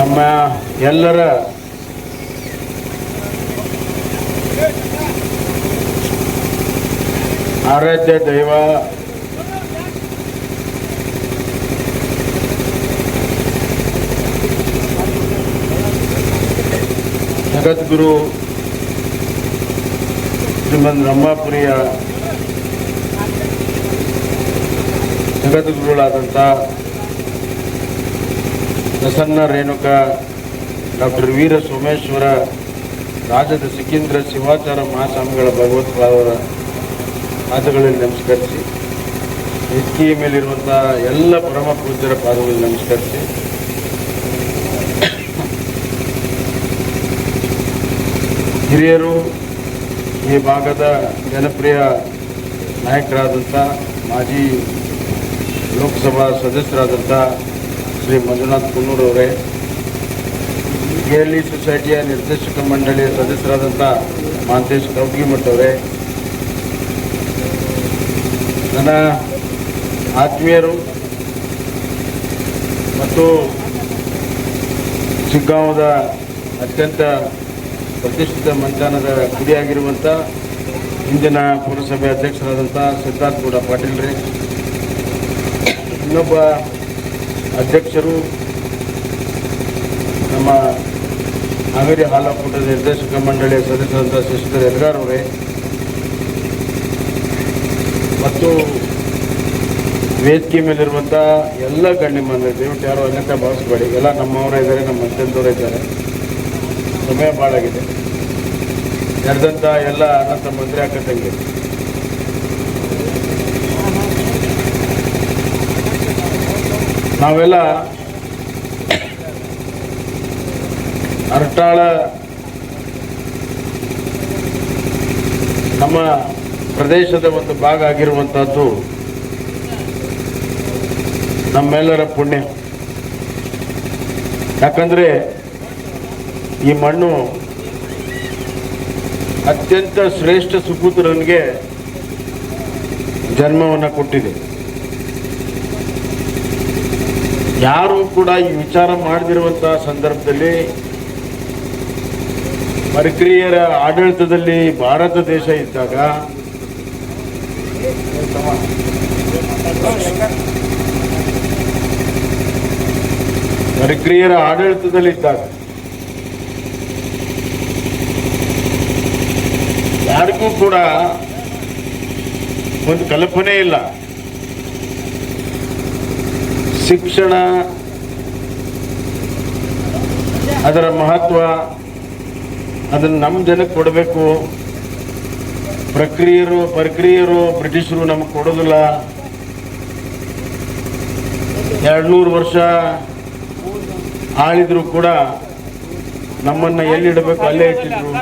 ನಮ್ಮ ಎಲ್ಲರ ಆರಾಧ್ಯ ದೈವ ಜಗದ್ಗುರು ಶ್ರೀಮದ್ ರಂಭಾಪುರಿಯ ಜಗದ್ಗುರುಗಳಾದಂಥ ಪ್ರಸನ್ನ ರೇಣುಕ ಡಾಕ್ಟರ್ ವೀರ ಸೋಮೇಶ್ವರ ರಾಜದ ಸಿಕೀಂದ್ರ ಶಿವಾಚಾರ ಮಹಾಸ್ವಾಮಿಗಳ ಭಗವತ್ಪಾದರ ಪಾದಗಳಲ್ಲಿ ನಮಸ್ಕರಿಸಿ, ವೇದಿಕೆಯ ಮೇಲಿರುವಂಥ ಎಲ್ಲ ಪರಮ ಪೂಜ್ಯರ ಪಾದಗಳಲ್ಲಿ ನಮಸ್ಕರಿಸಿ, ಹಿರಿಯರು, ಈ ಭಾಗದ ಜನಪ್ರಿಯ ನಾಯಕರಾದಂಥ ಮಾಜಿ ಲೋಕಸಭಾ ಸದಸ್ಯರಾದಂಥ ಶ್ರೀ ಮಂಜುನಾಥ್ ಕುನ್ನೂರವರೇ, KLE ಸೊಸೈಟಿಯ ನಿರ್ದೇಶಕ ಮಂಡಳಿಯ ಸದಸ್ಯರಾದಂಥ ಮಹಾಂತೇಶ್ ಕೌಟಗಿಮಠ್ ಅವರೇ, ನನ್ನ ಆತ್ಮೀಯರು ಮತ್ತು ಶಿಗ್ಗಾಂವದ ಅತ್ಯಂತ ಪ್ರತಿಷ್ಠಿತ ಮಂಚಾನದ ಗುಡಿಯಾಗಿರುವಂಥ ಇಂದಿನ ಪುರಸಭೆ ಅಧ್ಯಕ್ಷರಾದಂಥ ಸಿದ್ಧಾರ್ಥ ಗೌಡ ಪಾಟೀಲ್ರೇ, ಇನ್ನೊಬ್ಬ ಅಧ್ಯಕ್ಷರು ನಮ್ಮ ಹಾವೇರಿ ಹಾಲಕೂಟದ ನಿರ್ದೇಶಕ ಮಂಡಳಿಯ ಸದಸ್ಯರಾದಂಥ ಶಶಿಧರ್ ಯದಗಾರ್ ಅವರೇ ಮತ್ತು ವೇದಿಕೆ ಮೇಲಿರುವಂಥ ಎಲ್ಲ ಗಣ್ಯಮಾನ್ಯರು, ದಯವಿಟ್ಟು ಯಾರು ಅನ್ಯತಾ ಭಾವಿಸಬೇಡಿ, ಎಲ್ಲ ನಮ್ಮವರೇ ಇದ್ದಾರೆ, ನಮ್ಮ ಅತ್ಯಂತವರೇ ಇದ್ದಾರೆ. ಸಮಯ ಭಾಳಾಗಿದೆ. ನಡೆದಂಥ ಎಲ್ಲ ಅಣ್ಣ ತಮ್ಮಂದಿರೇ, ಅಕ್ಕ ತಂಗಿ, ನಾವೆಲ್ಲ ಅರಟಾಳ ನಮ್ಮ ಪ್ರದೇಶದ ಒಂದು ಭಾಗ ಆಗಿರುವಂಥದ್ದು ನಮ್ಮೆಲ್ಲರ ಪುಣ್ಯ. ಯಾಕಂದರೆ ಈ ಮಣ್ಣು ಅತ್ಯಂತ ಶ್ರೇಷ್ಠ ಸುಪುತ್ರನಿಗೆ ಜನ್ಮವನ್ನು ಕೊಟ್ಟಿದೆ. ಯಾರು ಕೂಡ ಈ ವಿಚಾರ ಮಾಡದಿರುವಂತಹ ಸಂದರ್ಭದಲ್ಲಿ ಪರಕೀಯರ ಆಡಳಿತದಲ್ಲಿ ಭಾರತ ದೇಶ ಇದ್ದಾಗ, ಪರಕೀಯರ ಆಡಳಿತದಲ್ಲಿದ್ದಾಗ ಯಾರಿಗೂ ಕೂಡ ಒಂದು ಕಲ್ಪನೆ ಇಲ್ಲ ಶಿಕ್ಷಣ ಅದರ ಮಹತ್ವ, ಅದನ್ನು ನಮ್ಮ ಜನಕ್ಕೆ ಕೊಡಬೇಕು. ಪರಕೀಯರು ಬ್ರಿಟಿಷರು ನಮಗೆ ಕೊಡೋದಿಲ್ಲ. 200 ವರ್ಷ ಆಳಿದ್ರು ಕೂಡ ನಮ್ಮನ್ನು ಎಲ್ಲಿಡಬೇಕು ಅಲ್ಲೇ ಇಟ್ಟಿದ್ರು.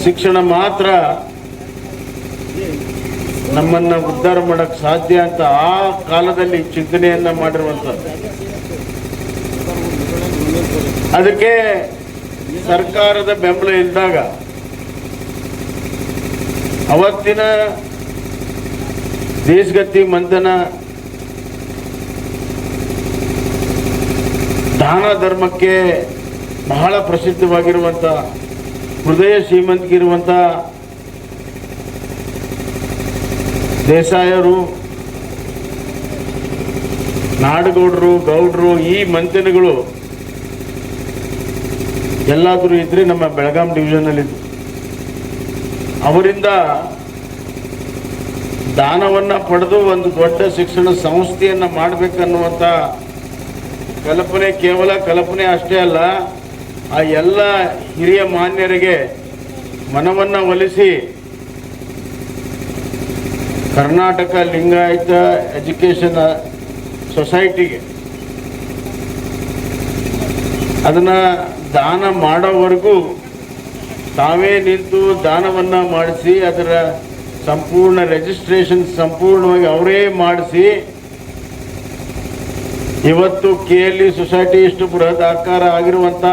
ಶಿಕ್ಷಣ ಮಾತ್ರ ನಮ್ಮನ್ನು ಉದ್ಧಾರ ಮಾಡಕ್ಕೆ ಸಾಧ್ಯ ಅಂತ ಆ ಕಾಲದಲ್ಲಿ ಚಿಂತನೆಯನ್ನ ಮಾಡಿರುವಂಥದ್ದು. ಅದಕ್ಕೆ ಸರ್ಕಾರದ ಬೆಂಬಲ ಇದ್ದಾಗ ಅವತ್ತಿನ ದೇಶಗತಿ ಮಂಥನ ದಾನ ಧರ್ಮಕ್ಕೆ ಬಹಳ ಪ್ರಸಿದ್ಧವಾಗಿರುವಂಥ, ಹೃದಯ ಶ್ರೀಮಂತಿಗಿರುವಂಥ ದೇಸಾಯರು, ನಾಡಗೌಡರು, ಗೌಡರು, ಈ ಮಂಥನಗಳು ಎಲ್ಲಾದರೂ ಇದ್ರೆ ನಮ್ಮ ಬೆಳಗಾಂ ಡಿವಿಷನಲ್ಲಿದ್ದು ಅವರಿಂದ ದಾನವನ್ನು ಪಡೆದು ಒಂದು ದೊಡ್ಡ ಶಿಕ್ಷಣ ಸಂಸ್ಥೆಯನ್ನು ಮಾಡಬೇಕನ್ನುವಂಥ ಕಲ್ಪನೆ, ಕೇವಲ ಕಲ್ಪನೆ ಅಷ್ಟೇ ಅಲ್ಲ, ಆ ಎಲ್ಲ ಹಿರಿಯ ಮಾನ್ಯರಿಗೆ ಮನವನ್ನು ಒಲಿಸಿ ಕರ್ನಾಟಕ ಲಿಂಗಾಯತ ಎಜುಕೇಷನ್ ಸೊಸೈಟಿಗೆ ಅದನ್ನು ದಾನ ಮಾಡೋವರೆಗೂ ತಾವೇ ನಿಂತು ದಾನವನ್ನು ಮಾಡಿಸಿ ಅದರ ಸಂಪೂರ್ಣ ರಿಜಿಸ್ಟ್ರೇಷನ್ ಸಂಪೂರ್ಣವಾಗಿ ಅವರೇ ಮಾಡಿಸಿ ಇವತ್ತು KLE ಸೊಸೈಟಿ ಇಷ್ಟು ಬೃಹತ್ ಆಕಾರ ಆಗಿರುವಂಥ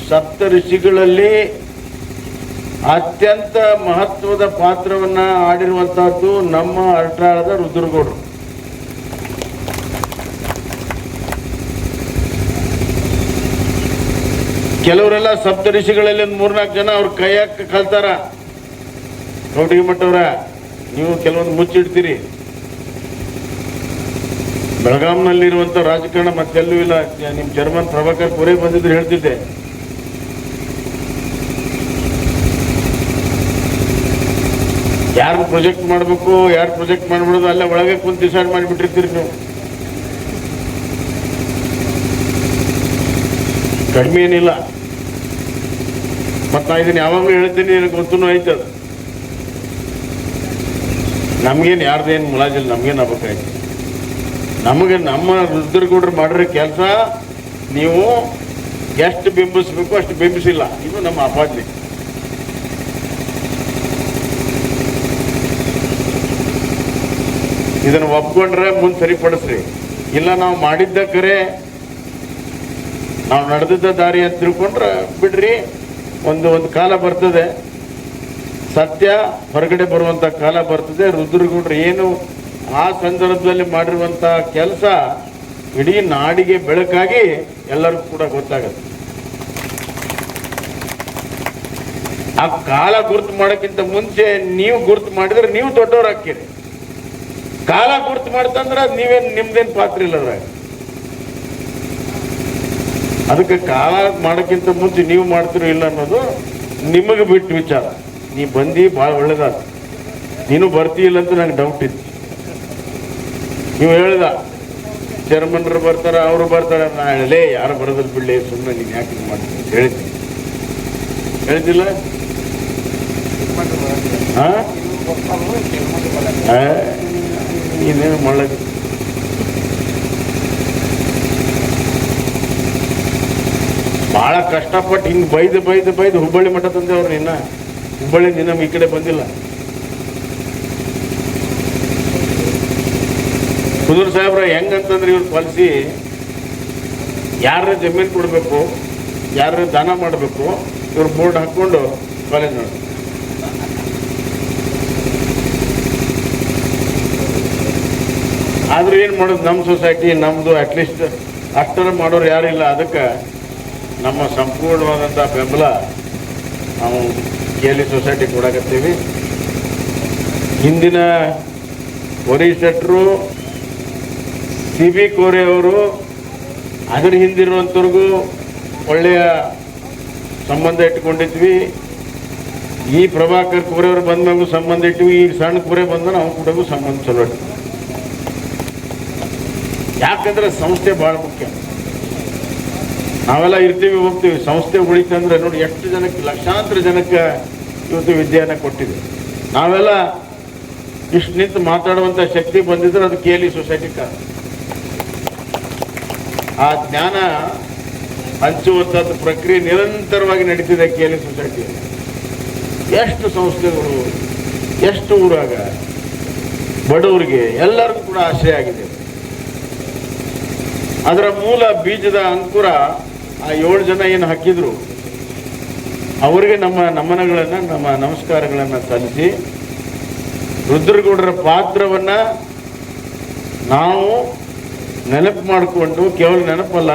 ಸಪ್ತ ಋಷಿಗಳಲ್ಲಿ ಅತ್ಯಂತ ಮಹತ್ವದ ಪಾತ್ರವನ್ನು ಆಡಿರುವಂತಹದ್ದು ನಮ್ಮ ಅರಟಾಳದ ರುದ್ರಗೌಡರು. ಕೆಲವರೆಲ್ಲ ಸಪ್ತಋಷಿಗಳಲ್ಲಿ ಒಂದು 3-4 ಜನ ಅವ್ರ ಕೈಯಾಕ ಕಲ್ತಾರ. ಕೌಟಿಗೆ ಮಟ್ಟವ್ರ ನೀವು ಕೆಲವೊಂದು ಮುಚ್ಚಿಡ್ತೀರಿ. ಬೆಳಗಾಂನಲ್ಲಿರುವಂಥ ರಾಜಕಾರಣ ಮತ್ತೆಲ್ಲೂ ಇಲ್ಲ. ನಿಮ್ಮ ಚೇರ್ಮನ್ ಪ್ರಭಾಕರ್ ಕೋರೆ ಬಂದಿದ್ರು ಹೇಳ್ತಿದ್ದೆ. ಯಾರು ಪ್ರೊಜೆಕ್ಟ್ ಮಾಡಬೇಕು, ಯಾರು ಪ್ರೊಜೆಕ್ಟ್ ಮಾಡ್ಬಿಡೋದು ಅಲ್ಲೇ ಒಳಗೆ ಕುಂತು ಡಿಸೈಡ್ ಮಾಡಿಬಿಟ್ಟಿರ್ತೀರಿ ನೀವು. ಕಡಿಮೆ ಏನಿಲ್ಲ. ಮತ್ತು ನಾ ಇದನ್ನು ಯಾವಾಗಲೂ ಹೇಳ್ತೀನಿ, ನನಗೆ ಗೊತ್ತೂ ಐತದ. ನಮಗೇನು ಯಾರ್ದೇನು ಮುಲಾಜಿಲ್ಲ, ನಮಗೇನು ಆಗ್ಬೇಕಾಯ್ತು. ನಮಗೆ ನಮ್ಮ ರುದ್ರಗೌಡರು ಮಾಡಿರೋ ಕೆಲಸ ನೀವು ಎಷ್ಟು ಬಿಂಬಿಸ್ಬೇಕು ಅಷ್ಟು ಬಿಂಬಿಸಿಲ್ಲ. ಇದು ನಮ್ಮ ಆಪಾದನೆ. ಇದನ್ನು ಒಪ್ಕೊಂಡ್ರೆ ಮುಂದೆ ಸರಿಪಡಿಸ್ರಿ. ಇಲ್ಲ ನಾವು ಮಾಡಿದ್ದ ಕರೆ, ನಾವು ನಡೆದಿದ್ದ ದಾರಿ ಅಂತ ತಿಳ್ಕೊಂಡ್ರೆ ಬಿಡ್ರಿ. ಒಂದು ಕಾಲ ಬರ್ತದೆ, ಸತ್ಯ ಹೊರಗಡೆ ಬರುವಂಥ ಕಾಲ ಬರ್ತದೆ. ರುದ್ರಗೌಡರು ಏನು ಆ ಸಂದರ್ಭದಲ್ಲಿ ಮಾಡಿರುವಂಥ ಕೆಲಸ ಇಡೀ ನಾಡಿಗೆ ಬೆಳಕಾಗಿ ಎಲ್ಲರಿಗೂ ಕೂಡ ಗೊತ್ತಾಗುತ್ತೆ. ಆ ಕಾಲ ಗುರುತು ಮಾಡೋಕ್ಕಿಂತ ಮುಂಚೆ ನೀವು ಗುರುತು ಮಾಡಿದ್ರೆ ನೀವು ದೊಡ್ಡವ್ರು ಹಾಕಿರಿ. ಕಾಲ ಗುರುತು ಮಾಡ್ತಂದ್ರೆ ನೀವೇನು ನಿಮ್ದೇನು ಪಾತ್ರ ಇಲ್ಲ ಅದ್ರಾಗ. ಅದಕ್ಕೆ ಕಾಲ ಮಾಡೋಕ್ಕಿಂತ ಮುಂಚೆ ನೀವು ಮಾಡ್ತಿರೋ ಇಲ್ಲ ಅನ್ನೋದು ನಿಮಗೆ ಬಿಟ್ಟು ವಿಚಾರ. ನೀ ಬಂದು ಭಾಳ ಒಳ್ಳೇದಾದ. ನೀನು ಬರ್ತೀಯಿಲ್ಲ ಅಂತ ನಂಗೆ ಡೌಟ್ ಇತ್ತು. ನೀವು ಹೇಳ್ದ ಚೇರ್ಮನ್ರು ಬರ್ತಾರ, ಅವರು ಬರ್ತಾರೆ. ನಾ ಹೇಳಲೇ ಯಾರು ಬರೋದಿಲ್ಲ ಬಿಡಲೇ, ಸುಮ್ಮನೆ ನೀನು ಯಾಕೆ ಇದು ಮಾಡ್ತೀನಿ ಅಂತ ಹೇಳ್ತೀನಿ. ಹೇಳ್ತಿಲ್ಲ? ಹಾಂ, ನೀನೇನು ಮಾಡೋದು. ಭಾಳ ಕಷ್ಟಪಟ್ಟು ಹಿಂಗೆ ಬೈದು ಹುಬ್ಬಳ್ಳಿ ಮಠ ತಂದೆವ್ರು. ನಿನ್ನ ಹುಬ್ಬಳ್ಳಿ ನಮ್ಮ ಈ ಕಡೆ ಬಂದಿಲ್ಲ. ಕುದುರ್ ಸಾಹೇಬ್ರ ಹೆಂಗಂತಂದ್ರೆ ಇವ್ರ ಪಾಲಿಸಿ, ಯಾರ ಜಮೀನು ಕೊಡಬೇಕು, ಯಾರ ದಾನ ಮಾಡಬೇಕು, ಇವ್ರು ಬೋರ್ಡ್ ಹಾಕ್ಕೊಂಡು ಕಾಲೇಜ್ ನೋಡಿ. ಆದ್ರೂ ಏನು ಮಾಡೋದು, ನಮ್ಮ ಸೊಸೈಟಿ ನಮ್ಮದು ಅಟ್ಲೀಸ್ಟ್ ಅಷ್ಟರ ಮಾಡೋರು ಯಾರಿಲ್ಲ. ಅದಕ್ಕೆ ನಮ್ಮ ಸಂಪೂರ್ಣವಾದಂಥ ಬೆಂಬಲ ನಾವು KLE ಸೊಸೈಟಿ ಕೊಡಕತ್ತೀವಿ. ಹಿಂದಿನ ವರಿಷ್ಠರು CB ಕೋರೆ ಅವರು, ಅದರ ಹಿಂದಿರುವಂಥವ್ರಿಗೂ ಒಳ್ಳೆಯ ಸಂಬಂಧ ಇಟ್ಕೊಂಡಿದ್ವಿ. ಈ ಪ್ರಭಾಕರ್ ಕೋರೆ ಅವರು ಬಂದಾಗೂ ಸಂಬಂಧ ಇಟ್ವಿ. ಈ ಸಣ್ಣ ಕೋರೆ ಬಂದ ನಾವು ಕೂಡ ಸಂಬಂಧ ಚಲೋ ಇಟ್ವಿ. ಯಾಕಂದ್ರೆ ಸಂಸ್ಥೆ ಭಾಳ ಮುಖ್ಯ. ನಾವೆಲ್ಲ ಇರ್ತೀವಿ, ಹೋಗ್ತೀವಿ. ಸಂಸ್ಥೆ ಉಳಿತಂದ್ರೆ ನೋಡಿ ಎಷ್ಟು ಜನಕ್ಕೆ, ಲಕ್ಷಾಂತರ ಜನಕ್ಕೆ ಇವತ್ತು ವಿದ್ಯೆಯನ್ನು ಕೊಟ್ಟಿದೆ. ನಾವೆಲ್ಲ ಇಷ್ಟು ನಿಂತು ಮಾತಾಡುವಂಥ ಶಕ್ತಿ ಬಂದಿದ್ರೆ ಅದು KLE ಸೊಸೈಟಿ ಕಾರಣ. ಆ ಜ್ಞಾನ ಹಂಚುವಂಥದ್ದು ಪ್ರಕ್ರಿಯೆ ನಿರಂತರವಾಗಿ ನಡೀತಿದೆ KLE ಸೊಸೈಟಿಯಲ್ಲಿ. ಎಷ್ಟು ಸಂಸ್ಥೆಗಳು, ಎಷ್ಟು ಊರಾಗ ಬಡವರಿಗೆ ಎಲ್ಲರಿಗೂ ಕೂಡ ಆಶ್ರಯ ಆಗಿದೆ. ಅದರ ಮೂಲ ಬೀಜದ ಅಂಕುರ ಆ 7 ಜನ ಏನು ಹಾಕಿದ್ರು ಅವರಿಗೆ ನಮ್ಮ ನಮನಗಳನ್ನು, ನಮ್ಮ ನಮಸ್ಕಾರಗಳನ್ನು ಸಲ್ಲಿಸಿ, ರುದ್ರಗೌಡರ ಪಾತ್ರವನ್ನು ನಾವು ನೆನಪು ಮಾಡಿಕೊಂಡು, ಕೇವಲ ನೆನಪಲ್ಲ,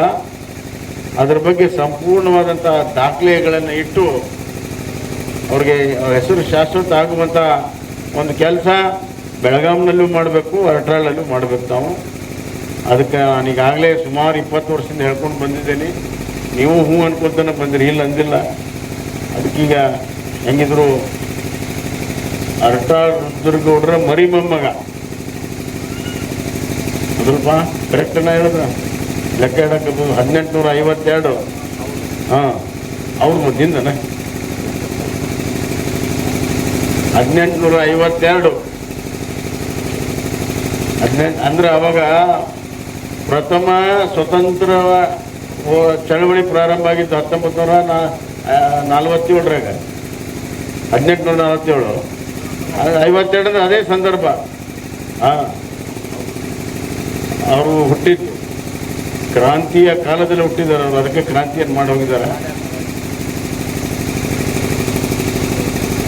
ಅದರ ಬಗ್ಗೆ ಸಂಪೂರ್ಣವಾದಂಥ ದಾಖಲೆಗಳನ್ನು ಇಟ್ಟು ಅವ್ರಿಗೆ ಹೆಸರು ಶಾಶ್ವತ ಆಗುವಂಥ ಒಂದು ಕೆಲಸ ಬೆಳಗಾಂನಲ್ಲೂ ಮಾಡಬೇಕು, ಅರಟ್ರಾಳಲ್ಲೂ ಮಾಡಬೇಕು ನಾವು. ಅದಕ್ಕೆ ನಾನೀಗಾಗಲೇ ಸುಮಾರು 20 ವರ್ಷದಿಂದ ಹೇಳ್ಕೊಂಡು ಬಂದಿದ್ದೇನೆ. ನೀವು ಹ್ಞೂ ಅನ್ಕೊತಾನೆ ಬಂದಿರಿ, ಇಲ್ಲ ಅಂದಿಲ್ಲ. ಅದಕ್ಕೀಗ ಹೆಂಗಿದ್ರು ಅರಟಾಳ್ ರುದ್ರಗೌಡರ ಮರಿ ಮೊಮ್ಮಗ ಸ್ವಲ್ಪ ಕರೆಕ್ಟನ್ನ ಹೇಳಿದ್ರ ಲೆಕ್ಕ ಇಡಕ್ಬೋದು. 1852. ಹಾಂ, ಅವ್ರ ಮದ್ದಿಂದನ 1852 ಅಂದ್ರೆ ಅವಾಗ ಪ್ರಥಮ ಸ್ವತಂತ್ರ ಚಳವಳಿ ಪ್ರಾರಂಭ ಆಗಿದ್ದು 1947ರಾಗ. 1847. 52 ಅದೇ ಸಂದರ್ಭ. ಹಾಂ, ಅವರು ಹುಟ್ಟಿದ್ದು ಕ್ರಾಂತಿಯ ಕಾಲದಲ್ಲಿ ಹುಟ್ಟಿದ್ದಾರೆ. ಅವರು ಅದಕ್ಕೆ ಕ್ರಾಂತಿಯನ್ನು ಮಾಡಿ ಹೋಗಿದ್ದಾರೆ.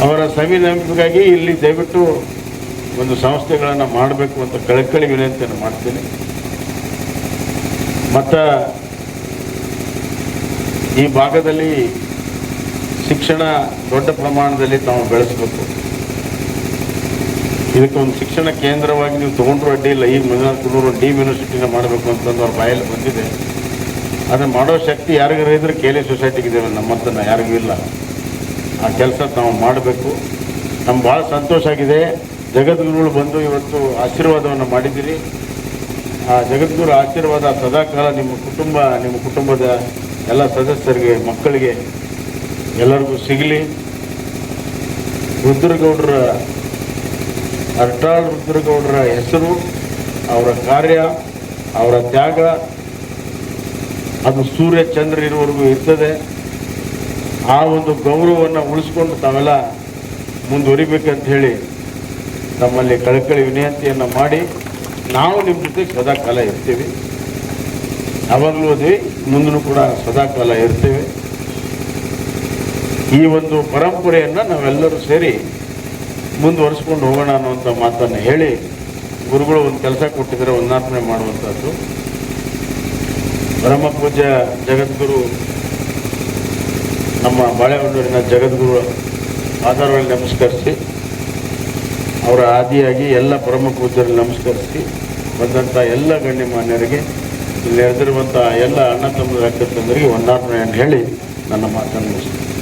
ಅವರ ಸವಿ ನೆನಪಿಗಾಗಿ ಇಲ್ಲಿ ದಯವಿಟ್ಟು ಒಂದು ಸಂಸ್ಥೆಗಳನ್ನು ಮಾಡಬೇಕು ಅಂತ ಕಳಕಳಿ ವಿನಂತಿಯನ್ನು ಮಾಡ್ತೀನಿ. ಮತ್ತು ಈ ಭಾಗದಲ್ಲಿ ಶಿಕ್ಷಣ ದೊಡ್ಡ ಪ್ರಮಾಣದಲ್ಲಿ ತಾವು ಬೆಳೆಸಬೇಕು. ಇದಕ್ಕೊಂದು ಶಿಕ್ಷಣ ಕೇಂದ್ರವಾಗಿ ನೀವು ತೊಗೊಂಡ್ರು ಅಡ್ಡಿಯಿಲ್ಲ. ಈಗ ಮಂಜುನಾಥ್ ಡೀಮ್ ಯೂನಿವರ್ಸಿಟಿನ ಮಾಡಬೇಕು ಅಂತಂದು ಅವ್ರ ಬಾಯಲ್ಲಿ ಬಂದಿದೆ. ಅದನ್ನು ಮಾಡೋ ಶಕ್ತಿ ಯಾರಿಗಾರು ಇದ್ರೆ ಕೇಲಿ ಸೊಸೈಟಿಗಿದ್ದೇವೆ, ನಮ್ಮಂತನ ಯಾರಿಗೂ ಇಲ್ಲ. ಆ ಕೆಲಸ ನಾವು ಮಾಡಬೇಕು. ನಮ್ಗೆ ಭಾಳ ಸಂತೋಷ ಆಗಿದೆ. ಜಗದ್ಗುರುಗಳು ಬಂದು ಇವತ್ತು ಆಶೀರ್ವಾದವನ್ನು ಮಾಡಿದ್ದೀರಿ. ಆ ಜಗದ್ಗುರು ಆಶೀರ್ವಾದ ಸದಾಕಾಲ ನಿಮ್ಮ ಕುಟುಂಬದ ಎಲ್ಲ ಸದಸ್ಯರಿಗೆ, ಮಕ್ಕಳಿಗೆ ಎಲ್ಲರಿಗೂ ಸಿಗಲಿ. ಅರ್ಟಾಳ್ ರುದ್ರಗೌಡರ ಹೆಸರು, ಅವರ ಕಾರ್ಯ, ಅವರ ತ್ಯಾಗ ಅದು ಸೂರ್ಯ ಚಂದ್ರ ಇರುವವರೆಗೂ ಇರ್ತದೆ. ಆ ಒಂದು ಗೌರವವನ್ನು ಉಳಿಸ್ಕೊಂಡು ತಾವೆಲ್ಲ ಮುಂದುವರಿಬೇಕಂತ ಹೇಳಿ ತಮ್ಮಲ್ಲಿ ಕಳಕಳಿ ವಿನಂತಿಯನ್ನು ಮಾಡಿ, ನಾವು ನಿಮ್ಮ ಜೊತೆ ಸದಾಕಾಲ ಇರ್ತೀವಿ. ಯಾವಾಗಲೂ ಅದೇ ಮುಂದೂ ಕೂಡ ಸದಾಕಾಲ ಇರ್ತೇವೆ. ಈ ಒಂದು ಪರಂಪರೆಯನ್ನು ನಾವೆಲ್ಲರೂ ಸೇರಿ ಮುಂದುವರಿಸ್ಕೊಂಡು ಹೋಗೋಣ ಅನ್ನುವಂಥ ಮಾತನ್ನು ಹೇಳಿ, ಗುರುಗಳು ಒಂದು ಕೆಲಸ ಕೊಟ್ಟಿದ್ದಾರೆ, ವಂದನಾರ್ಪಣೆ ಮಾಡುವಂಥದ್ದು. ಪರಮ ಪೂಜ್ಯ ಜಗದ್ಗುರು, ನಮ್ಮ ಬಾಳೆಹೊನ್ನೂರಿನ ಜಗದ್ಗುರು ಆಧಾರವಾಗಿ ನಮಸ್ಕರಿಸಿ, ಅವರ ಆದಿಯಾಗಿ ಎಲ್ಲ ಪರಮ ಪೂಜ್ಯರಲ್ಲಿ ನಮಸ್ಕರಿಸಿ ಬಂದಂಥ ಎಲ್ಲ ಗಣ್ಯಮಾನ್ಯರಿಗೆ, ಇಲ್ಲಿ ನೆರೆದಿರುವಂಥ ಎಲ್ಲ ಅಣ್ಣ ತಮ್ಮದ ಅಕ್ಕ ತಂದರಿಗೆ ವಂದನಾರ್ಪಣೆಯನ್ನು ಹೇಳಿ ನನ್ನ ಮಾತನ್ನು ಮುಗಿಸ್ತೀನಿ.